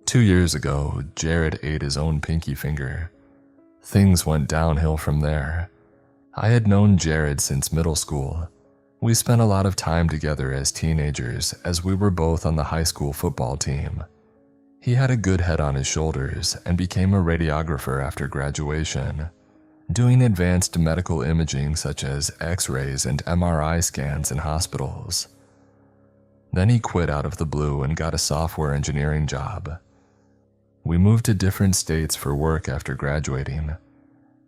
2 years ago, Jared ate his own pinky finger. Things went downhill from there. I had known Jared since middle school. We spent a lot of time together as teenagers as we were both on the high school football team. He had a good head on his shoulders and became a radiographer after graduation, doing advanced medical imaging such as X-rays and MRI scans in hospitals. Then he quit out of the blue and got a software engineering job. We moved to different states for work after graduating.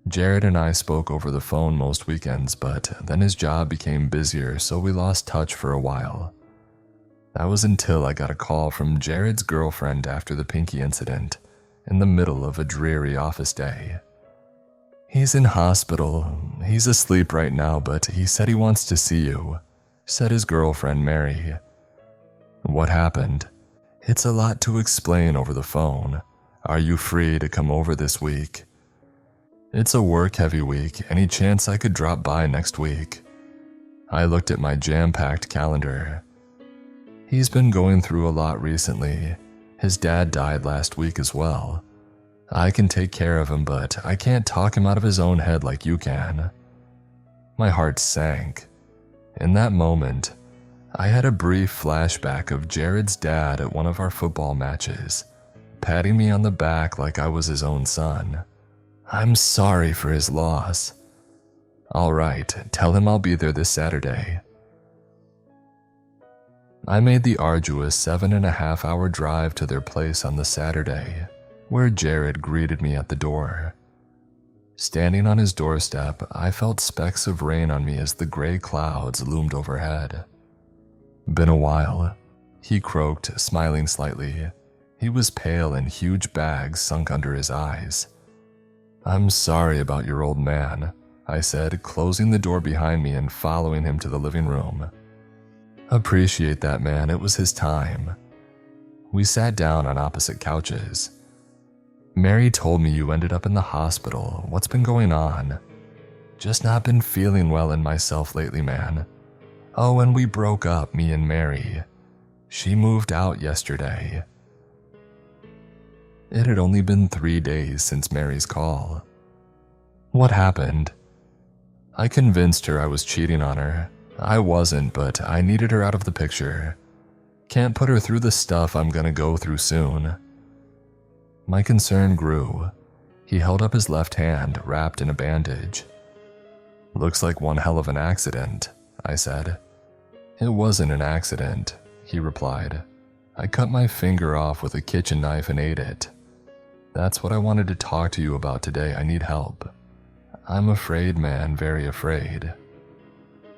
Jared and I spoke over the phone most weekends, but then his job became busier, so we lost touch for a while. That was until I got a call from Jared's girlfriend after the pinky incident, in the middle of a dreary office day. "He's in hospital. He's asleep right now, but he said he wants to see you," said his girlfriend Mary. "What happened?" "It's a lot to explain over the phone. Are you free to come over this week?" "It's a work-heavy week. Any chance I could drop by next week?" I looked at my jam-packed calendar. "He's been going through a lot recently. His dad died last week as well. I can take care of him, but I can't talk him out of his own head like you can." My heart sank. In that moment, I had a brief flashback of Jared's dad at one of our football matches, patting me on the back like I was his own son. "I'm sorry for his loss." "All right, tell him I'll be there this Saturday." I made the arduous 7.5-hour drive to their place on the Saturday, where Jared greeted me at the door. Standing on his doorstep, I felt specks of rain on me as the gray clouds loomed overhead. "Been a while," he croaked, smiling slightly. He was pale and huge bags sunk under his eyes. "I'm sorry about your old man," I said, closing the door behind me and following him to the living room. "Appreciate that, man. It was his time." We sat down on opposite couches. "Mary told me you ended up in the hospital. What's been going on?" "Just not been feeling well in myself lately, man. Oh, and we broke up, me and Mary. She moved out yesterday." It had only been 3 days since Mary's call. "What happened?" "I convinced her I was cheating on her. I wasn't, but I needed her out of the picture. Can't put her through the stuff I'm gonna go through soon." My concern grew. He held up his left hand, wrapped in a bandage. "Looks like one hell of an accident," I said. "It wasn't an accident," he replied. "I cut my finger off with a kitchen knife and ate it. That's what I wanted to talk to you about today. I need help. I'm afraid, man, very afraid."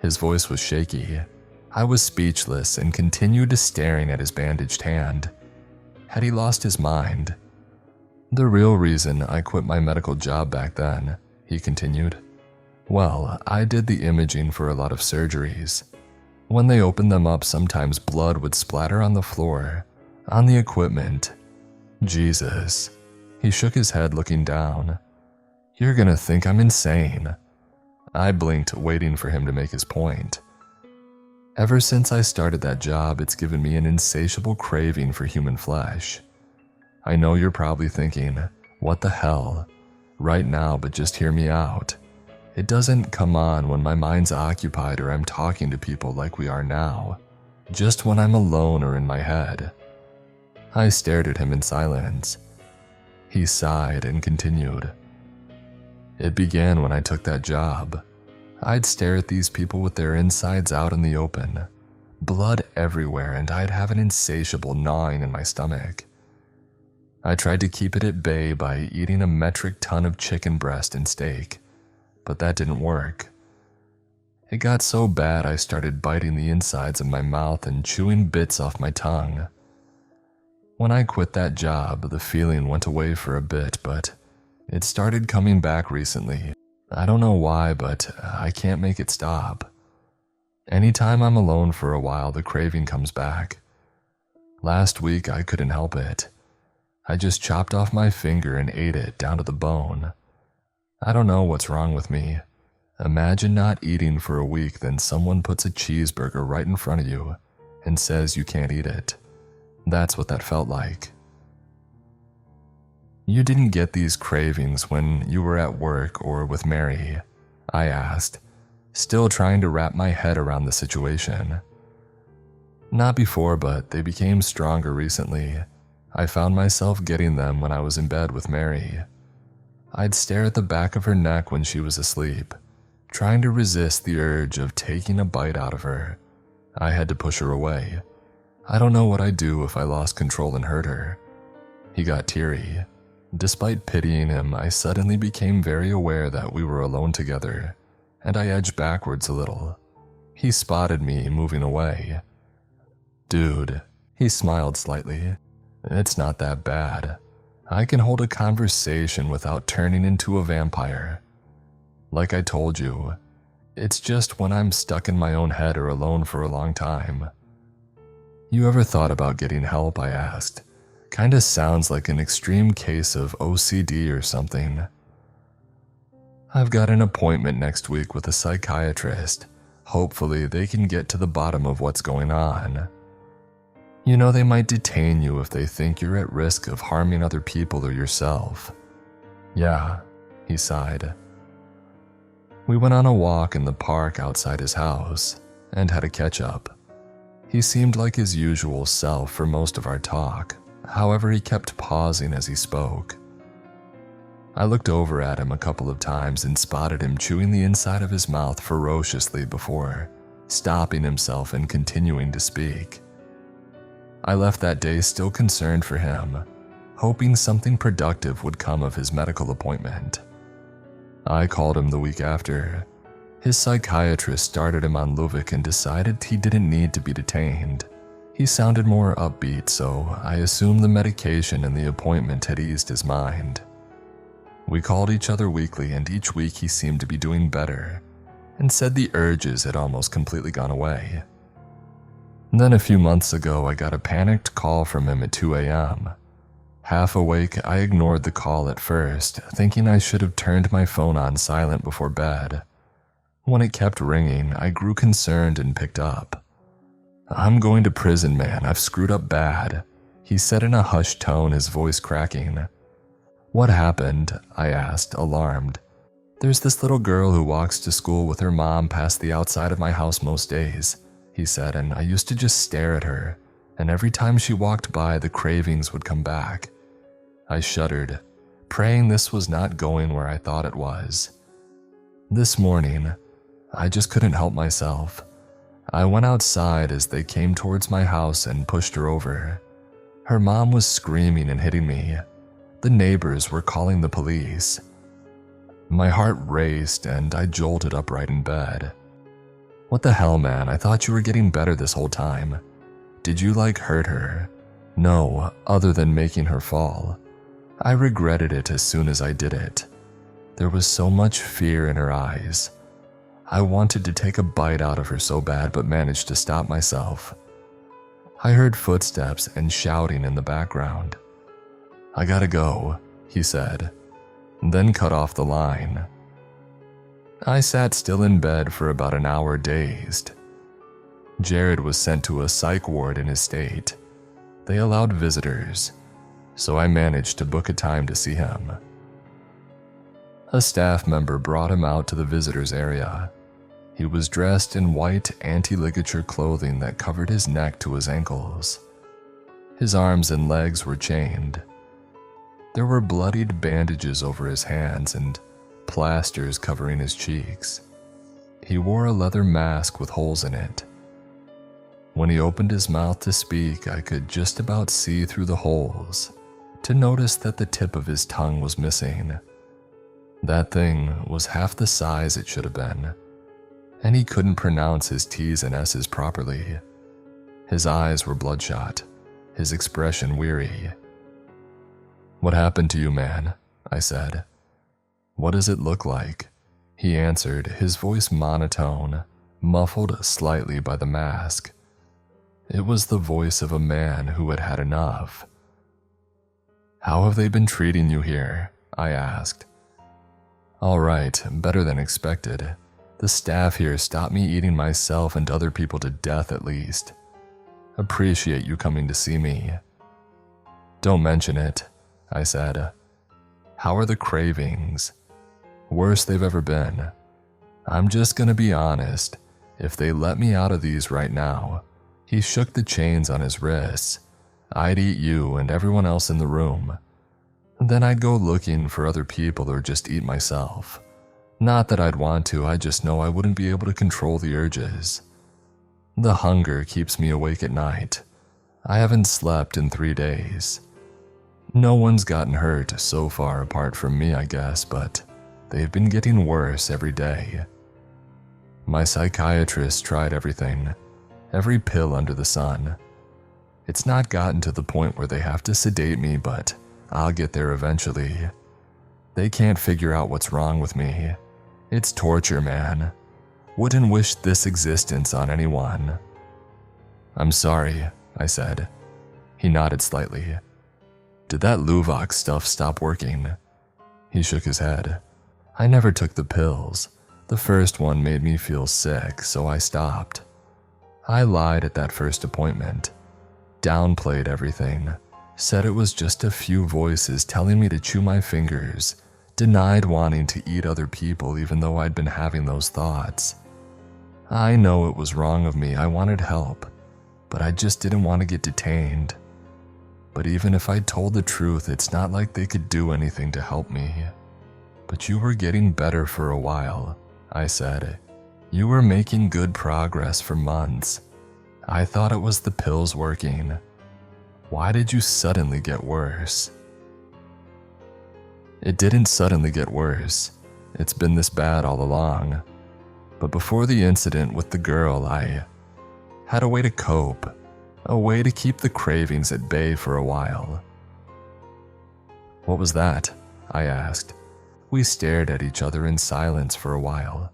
His voice was shaky. I was speechless and continued staring at his bandaged hand. Had he lost his mind? "The real reason I quit my medical job back then," he continued. "Well, I did the imaging for a lot of surgeries. When they opened them up, sometimes blood would splatter on the floor, on the equipment. Jesus." He shook his head, looking down. "You're gonna think I'm insane." I blinked, waiting for him to make his point. "Ever since I started that job, it's given me an insatiable craving for human flesh. I know you're probably thinking, what the hell? Right now, but just hear me out. It doesn't come on when my mind's occupied or I'm talking to people like we are now, just when I'm alone or in my head." I stared at him in silence. He sighed and continued. "It began when I took that job. I'd stare at these people with their insides out in the open, blood everywhere, and I'd have an insatiable gnawing in my stomach. I tried to keep it at bay by eating a metric ton of chicken breast and steak, but that didn't work. It got so bad I started biting the insides of my mouth and chewing bits off my tongue. When I quit that job, the feeling went away for a bit, but it started coming back recently. I don't know why, but I can't make it stop. Anytime I'm alone for a while, the craving comes back. Last week, I couldn't help it. I just chopped off my finger and ate it down to the bone. I don't know what's wrong with me. Imagine not eating for a week, then someone puts a cheeseburger right in front of you and says you can't eat it. That's what that felt like. You didn't get these cravings when you were at work or with Mary? I asked, still trying to wrap my head around the situation. Not before, but they became stronger recently. I found myself getting them when I was in bed with Mary. I'd stare at the back of her neck when she was asleep, trying to resist the urge of taking a bite out of her. I had to push her away. I don't know what I'd do if I lost control and hurt her. He got teary. Despite pitying him, I suddenly became very aware that we were alone together, and I edged backwards a little. He spotted me moving away. Dude, he smiled slightly. It's not that bad. I can hold a conversation without turning into a vampire. Like I told you, it's just when I'm stuck in my own head or alone for a long time. You ever thought about getting help? I asked. Kinda sounds like an extreme case of OCD or something. I've got an appointment next week with a psychiatrist. Hopefully they can get to the bottom of what's going on. You know, they might detain you if they think you're at risk of harming other people or yourself. Yeah, he sighed. We went on a walk in the park outside his house and had a catch-up. He seemed like his usual self for most of our talk. However, he kept pausing as he spoke. I looked over at him a couple of times and spotted him chewing the inside of his mouth ferociously before stopping himself and continuing to speak. I left that day still concerned for him, hoping something productive would come of his medical appointment. I called him the week after. His psychiatrist started him on Luvox and decided he didn't need to be detained. He sounded more upbeat, so I assumed the medication and the appointment had eased his mind. We called each other weekly, and each week he seemed to be doing better, and said the urges had almost completely gone away. Then a few months ago, I got a panicked call from him at 2 a.m. Half awake, I ignored the call at first, thinking I should have turned my phone on silent before bed. When it kept ringing, I grew concerned and picked up. "I'm going to prison, man. I've screwed up bad," he said in a hushed tone, his voice cracking. "What happened?" I asked, alarmed. "There's this little girl who walks to school with her mom past the outside of my house most days," he said, "and I used to just stare at her, and every time she walked by, the cravings would come back." I shuddered, praying this was not going where I thought it was. This morning, I just couldn't help myself. I went outside as they came towards my house and pushed her over. Her mom was screaming and hitting me. The neighbors were calling the police. My heart raced and I jolted upright in bed. "What the hell, man? I thought you were getting better this whole time. Did you, hurt her?" "No, other than making her fall." I regretted it as soon as I did it. There was so much fear in her eyes. I wanted to take a bite out of her so bad, but managed to stop myself. I heard footsteps and shouting in the background. "I gotta go," he said, then cut off the line. I sat still in bed for about an hour, dazed. Jared was sent to a psych ward in his state. They allowed visitors, so I managed to book a time to see him. A staff member brought him out to the visitors area. He was dressed in white anti-ligature clothing that covered his neck to his ankles. His arms and legs were chained. There were bloodied bandages over his hands and plasters covering his cheeks. He wore a leather mask with holes in it. When he opened his mouth to speak, I could just about see through the holes to notice that the tip of his tongue was missing. That thing was half the size it should have been, and he couldn't pronounce his T's and S's properly. His eyes were bloodshot, his expression weary. "What happened to you, man?" I said. "What does it look like?" He answered, his voice monotone, muffled slightly by the mask. It was the voice of a man who had had enough. "How have they been treating you here?" I asked. "All right, better than expected. The staff here stopped me eating myself and other people to death at least. Appreciate you coming to see me." "Don't mention it," I said. How are the cravings? Worst they've ever been. I'm just gonna be honest. If they let me out of these right now, he shook the chains on his wrists, I'd eat you and everyone else in the room. Then I'd go looking for other people or just eat myself. Not that I'd want to, I just know I wouldn't be able to control the urges. The hunger keeps me awake at night. I haven't slept in 3 days. No one's gotten hurt so far apart from me, I guess, but they've been getting worse every day. My psychiatrist tried everything, every pill under the sun. It's not gotten to the point where they have to sedate me, but I'll get there eventually. They can't figure out what's wrong with me. It's torture, man. Wouldn't wish this existence on anyone. I'm sorry, I said. He nodded slightly. Did that Luvox stuff stop working? He shook his head. I never took the pills. The first one made me feel sick, so I stopped. I lied at that first appointment, downplayed everything, said it was just a few voices telling me to chew my fingers, denied wanting to eat other people even though I'd been having those thoughts. I know it was wrong of me, I wanted help, but I just didn't want to get detained. But even if I told the truth, it's not like they could do anything to help me. But you were getting better for a while, I said. You were making good progress for months. I thought it was the pills working. Why did you suddenly get worse? It didn't suddenly get worse. It's been this bad all along. But before the incident with the girl, I had a way to cope. A way to keep the cravings at bay for a while. What was that? I asked. We stared at each other in silence for a while.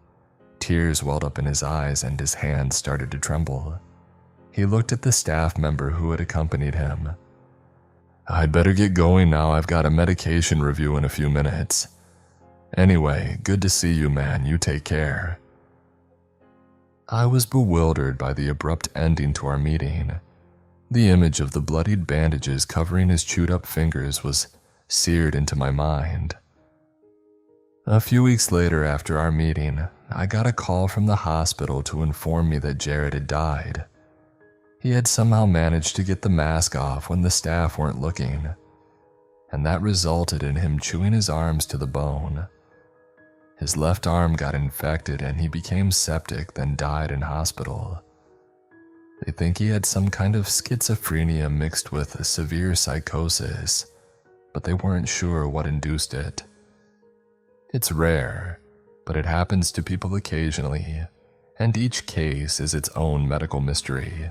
Tears welled up in his eyes and his hands started to tremble. He looked at the staff member who had accompanied him. I'd better get going now, I've got a medication review in a few minutes. Anyway, good to see you, man, you take care. I was bewildered by the abrupt ending to our meeting. The image of the bloodied bandages covering his chewed-up fingers was seared into my mind. A few weeks later after our meeting, I got a call from the hospital to inform me that Jared had died. He had somehow managed to get the mask off when the staff weren't looking, and that resulted in him chewing his arms to the bone. His left arm got infected and he became septic, then died in hospital. They think he had some kind of schizophrenia mixed with a severe psychosis, but they weren't sure what induced it. It's rare, but it happens to people occasionally, and each case is its own medical mystery.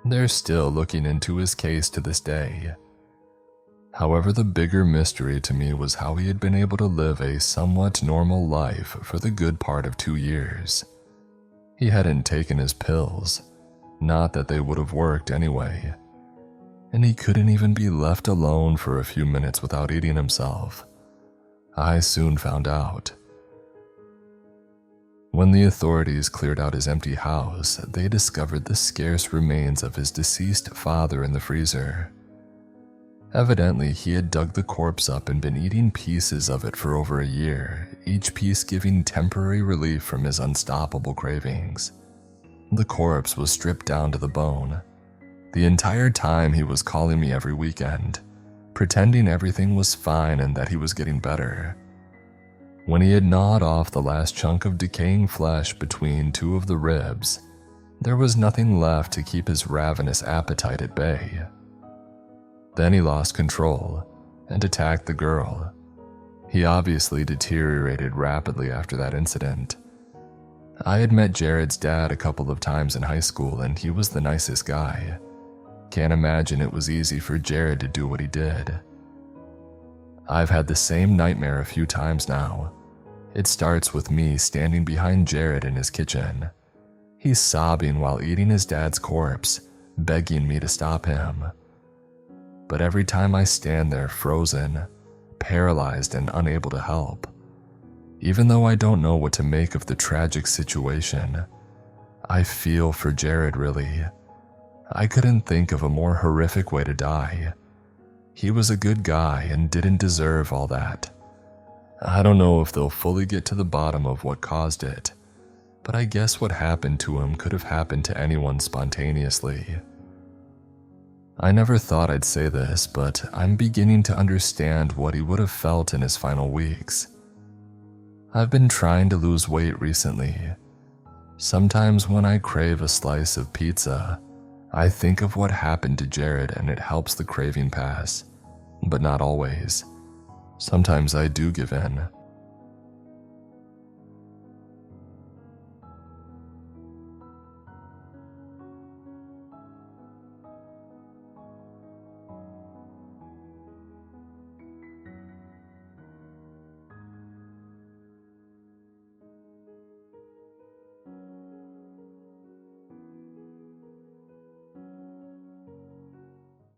They're still looking into his case to this day. However, the bigger mystery to me was how he had been able to live a somewhat normal life for the good part of 2 years. He hadn't taken his pills. Not that they would have worked anyway. And he couldn't even be left alone for a few minutes without eating himself. I soon found out. When the authorities cleared out his empty house, they discovered the scarce remains of his deceased father in the freezer. Evidently, he had dug the corpse up and been eating pieces of it for over a year, each piece giving temporary relief from his unstoppable cravings. The corpse was stripped down to the bone. The entire time he was calling me every weekend, pretending everything was fine and that he was getting better. When he had gnawed off the last chunk of decaying flesh between 2 of the ribs, there was nothing left to keep his ravenous appetite at bay. Then he lost control and attacked the girl. He obviously deteriorated rapidly after that incident. I had met Jared's dad a couple of times in high school and he was the nicest guy. Can't imagine it was easy for Jared to do what he did. I've had the same nightmare a few times now. It starts with me standing behind Jared in his kitchen. He's sobbing while eating his dad's corpse, begging me to stop him. But every time I stand there frozen, paralyzed and unable to help. Even though I don't know what to make of the tragic situation, I feel for Jared really. I couldn't think of a more horrific way to die. He was a good guy and didn't deserve all that. I don't know if they'll fully get to the bottom of what caused it, but I guess what happened to him could have happened to anyone spontaneously. I never thought I'd say this, but I'm beginning to understand what he would have felt in his final weeks. I've been trying to lose weight recently. Sometimes when I crave a slice of pizza, I think of what happened to Jared and it helps the craving pass, but not always. Sometimes I do give in,